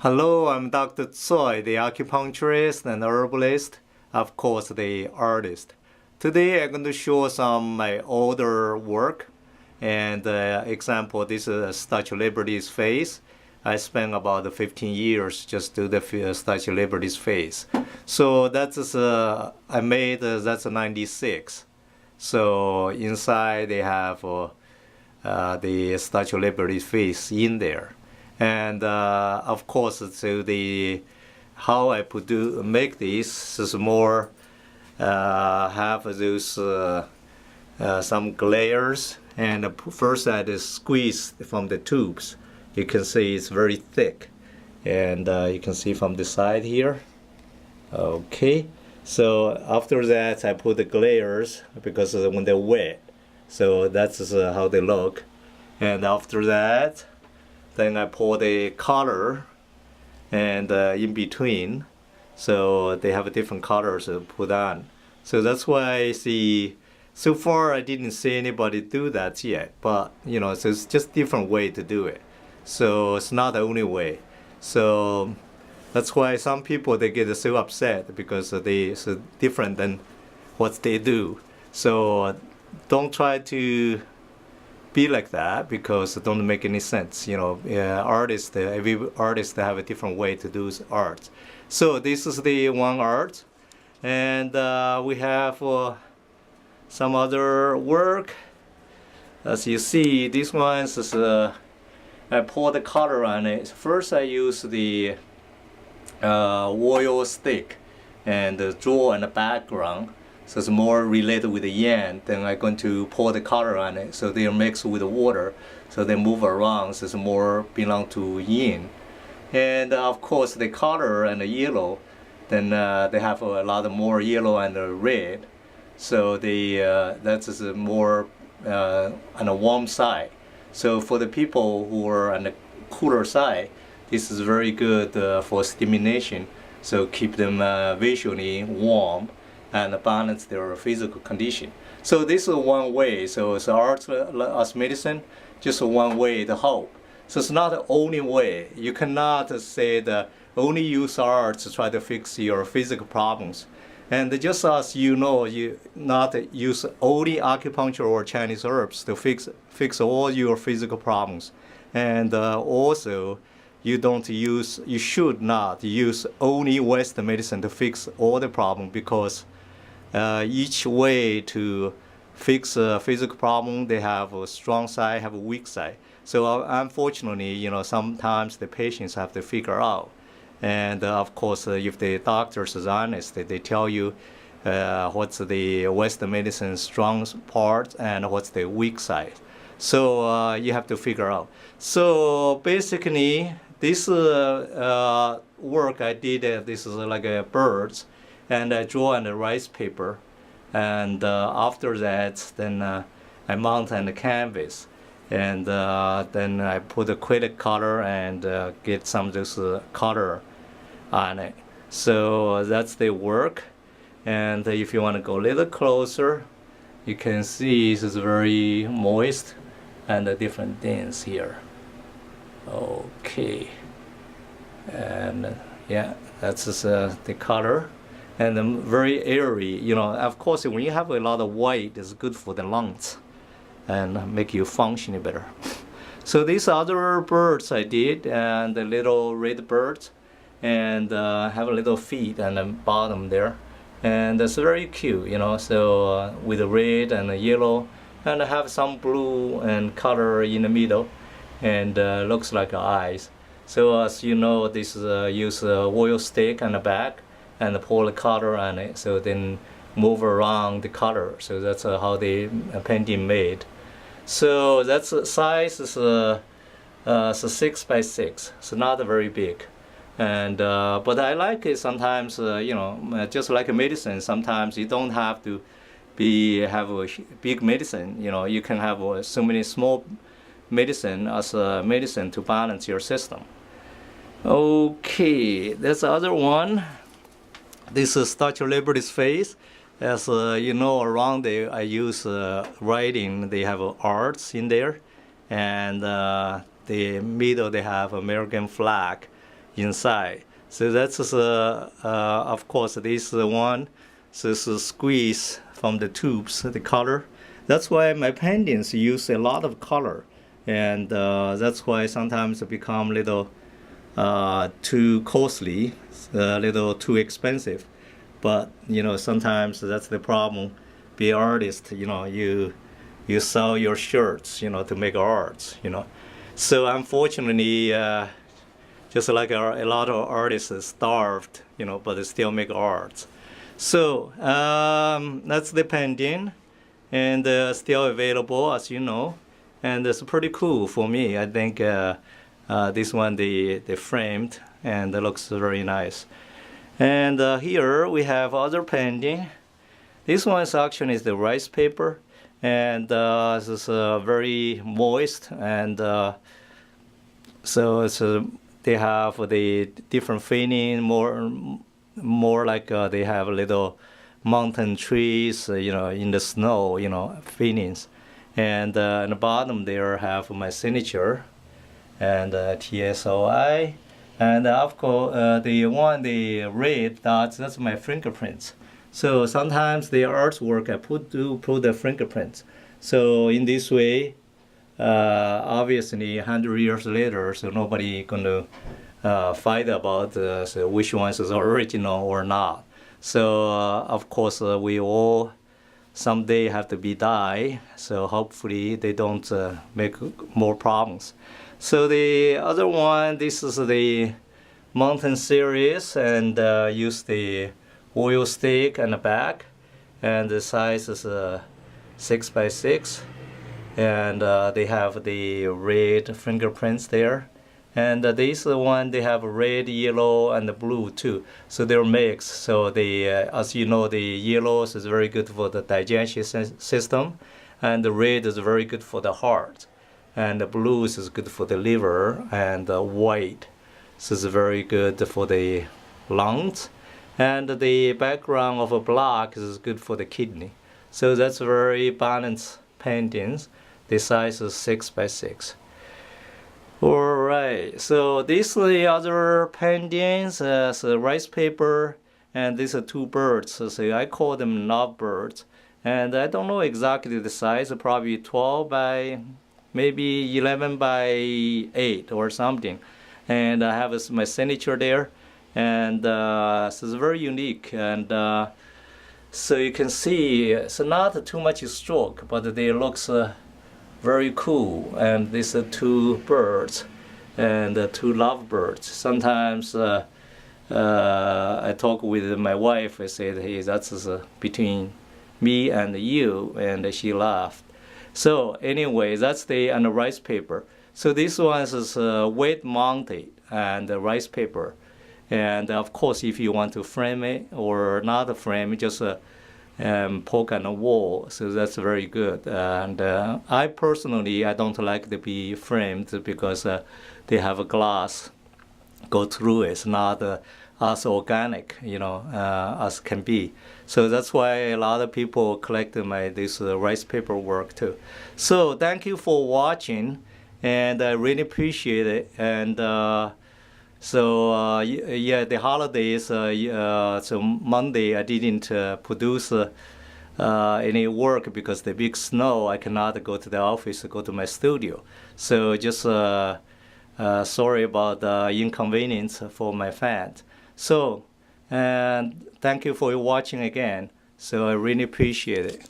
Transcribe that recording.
Hello, I'm Dr. Tsoi, the acupuncturist and herbalist, of course, the artist. Today I'm going to show some my older work. And example, this is Statue of Liberty's face. I spent about 15 years just to do the Statue of Liberty's face. So that's I made that's a 96. So inside they have the Statue of Liberty's face in there. And of course, so the how I make this is more have those some glares. And first I just squeeze from the tubes. You can see it's very thick, and you can see from the side here. Okay, so after that I put the glares because when they're wet, so that's how they look. And after that, then I pour the color and in between, so they have different colors to put on. So that's why I see. So far, I didn't see anybody do that yet, but so it's just different way to do it. So it's not the only way. So that's why some people they get so upset because it's different than what they do. So don't try to be like that because it don't make any sense. Artists, every artist have a different way to do art. So this is the one art, and we have some other work. As you see, this one is I pour the color on it. First, I use the oil stick and draw in the background. So it's more related with the yin. Then I'm going to pour the color on it. So they are mixed with the water. So they move around. So it's more belong to yin. And of course the color and the yellow, then they have a lot more yellow and red. So that's more on the warm side. So for the people who are on the cooler side, this is very good for stimulation. So keep them visually warm and balance their physical condition. So this is one way. So it's art as medicine, just one way to help. So it's not the only way. You cannot say that only use art to try to fix your physical problems. And just as you not use only acupuncture or Chinese herbs to fix all your physical problems. And also, you should not use only Western medicine to fix all the problems, because each way to fix a physical problem, they have a strong side, have a weak side. So unfortunately, sometimes the patients have to figure out. And of course, if the doctors is honest, they tell you what's the Western medicine's strong part and what's the weak side. So you have to figure out. So basically, this work I did, this is like birds, and I draw on the rice paper. And after that, then I mount on the canvas. And then I put acrylic color and get some of this color on it. So that's the work. And if you want to go a little closer, you can see this is very moist and the different things here. Okay. And yeah, that's the color. And very airy. Of course, when you have a lot of white, it's good for the lungs and make you function better. So these other birds I did, and the little red birds, and have a little feet on the bottom there, and it's very cute, So with the red and the yellow, and I have some blue and color in the middle, and looks like eyes. So as you know, this use oil stick on the back and pour the color on it. So then move around the color. So that's how the painting made. So that's size is 6 by 6, so not very big. And but I like it sometimes. Just like a medicine. Sometimes you don't have to have a big medicine. You can have so many small medicine as a medicine to balance your system. Okay, there's the other one. This is Statue of Liberty's face. As around there, I use writing. They have arts in there, and the middle they have American flag inside. So that's of course this one. So this is squeeze from the tubes, the color. That's why my paintings use a lot of color, and that's why sometimes it become a little too costly, a little too expensive. But sometimes that's the problem. Be an artist, you sell your shirts, to make art, So unfortunately, just like a lot of artists starved, but they still make art. So that's the painting, and still available, as you know, and it's pretty cool for me. I think this one they framed, and it looks very nice. And here we have other painting. This one is actually the rice paper, and this is very moist, and so it's they have the different feeling, more like they have little mountain trees, in the snow, feelings. And on the bottom there have my signature, and TSOI, and of course the red dots, that's my fingerprints. So sometimes the artwork I put the fingerprints. So in this way, obviously 100 years later, so nobody gonna fight about so which ones is original or not. So of course we all someday have to be die. So hopefully they don't make more problems. So the other one, this is the mountain series, and use the oil stick and the back, and the size is 6x6, and they have the red fingerprints there, and this one they have red, yellow, and the blue too. So they're mixed. So the as you know, the yellows is very good for the digestion system, and the red is very good for the heart, and the blues is good for the liver, and the white is very good for the lungs. And the background of a black is good for the kidney. So that's very balanced paintings. The size is 6x6. Alright, so these are the other paintings, so rice paper, and these are two birds. So I call them lovebirds. And I don't know exactly the size, probably 12 by maybe 11 by 8 or something. And I have my signature there. And so it's very unique, and so you can see it's not too much stroke, but they looks very cool. And these are two birds, and two lovebirds. Sometimes I talk with my wife. I said, "Hey, that's between me and you," and she laughed. So anyway, that's the and the rice paper. So this one is wet mounted and the rice paper. And of course, if you want to frame it or not frame, just poke on the wall. So that's very good. And I personally, I don't like to be framed because they have a glass go through it. It's not as organic, as can be. So that's why a lot of people collect this rice paper work too. So thank you for watching, and I really appreciate it. And so yeah, the holidays. So Monday I didn't produce any work because the big snow. I cannot go to the office, go to my studio. So just sorry about the inconvenience for my fans. So and thank you for watching again. So I really appreciate it.